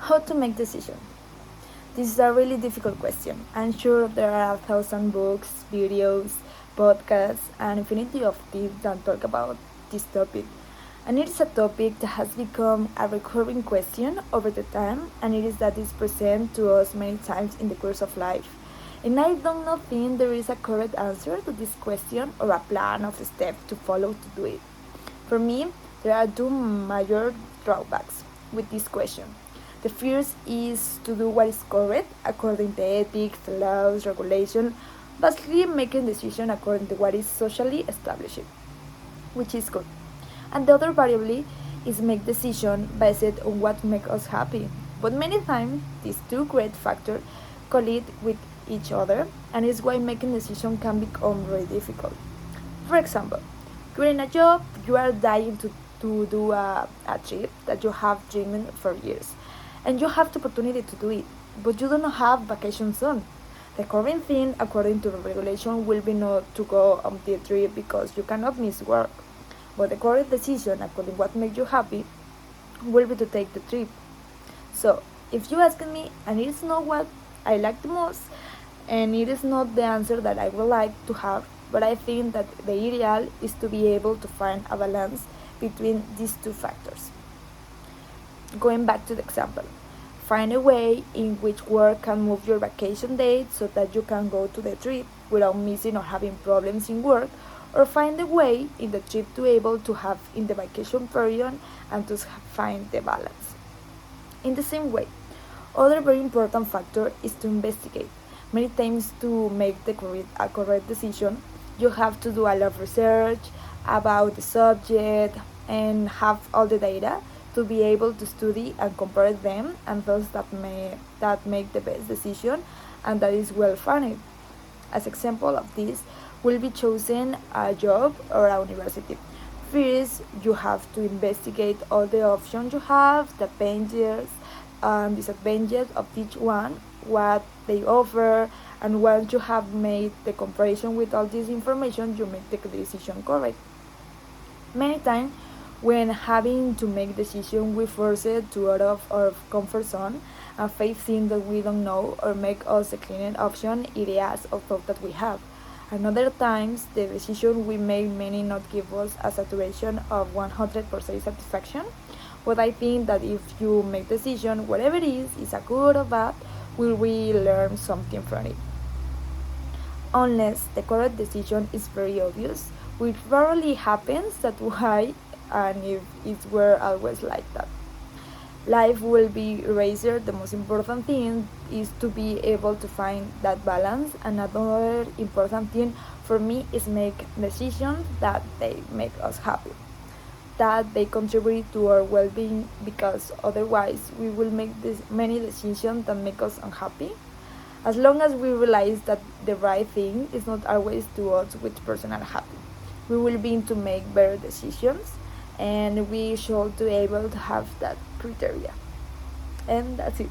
How to make decisions? This is a really difficult question. I'm sure there are 1,000 books, videos, podcasts, and infinity of tips that talk about this topic. And it is a topic that has become a recurring question over the time, and it is that is present to us many times in the course of life. And I don't know think there is a correct answer to this question or a plan of steps to follow to do it. For me, there are two major drawbacks with this question. The first is to do what is correct according to ethics, laws, regulation, basically making decisions according to what is socially established, which is good. And the other variable is make decision based on what makes us happy. But many times these two great factors collide with each other, and is why making decision can become very difficult. For example, you're in a job, you are dying to do a trip that you have dreamed for years, and you have the opportunity to do it, but you don't have vacation soon. The current thing, according to the regulation, will be not to go on the trip because you cannot miss work. But the correct decision, according to what makes you happy, will be to take the trip. So, if you ask me, and it is not what I like the most, and it is not the answer that I would like to have, but I think that the ideal is to be able to find a balance between these two factors. Going back to the example, find a way in which work can move your vacation date so that you can go to the trip without missing or having problems in work, or find a way in the trip to able to have in the vacation period and to find the balance. In the same way, other very important factor is to investigate. Many times to make a correct decision, you have to do a lot of research about the subject and have all the data to be able to study and compare them, and those that make the best decision and that is well funded. As example of this will be choosing a job or a university. First, you have to investigate all the options you have, the advantages and disadvantages of each one, what they offer, and once you have made the comparison with all this information, you make the decision correct. Many times, when having to make decision, we force it to out of our comfort zone and face things that we don't know or make us decline option ideas or thought that we have. And other times, the decision we make may not give us a saturation of 100% satisfaction. But I think that if you make decision, whatever it is a good or bad, will we learn something from it. Unless the correct decision is very obvious, which rarely happens, that's why, and if it were always like that. Life will be razor. The most important thing is to be able to find that balance, and another important thing for me is make decisions that they make us happy, that they contribute to our well-being, because otherwise we will make many decisions that make us unhappy. As long as we realize that the right thing is not always to us with personal happy, we will be to make better decisions, and we should be able to have that criteria. And that's it.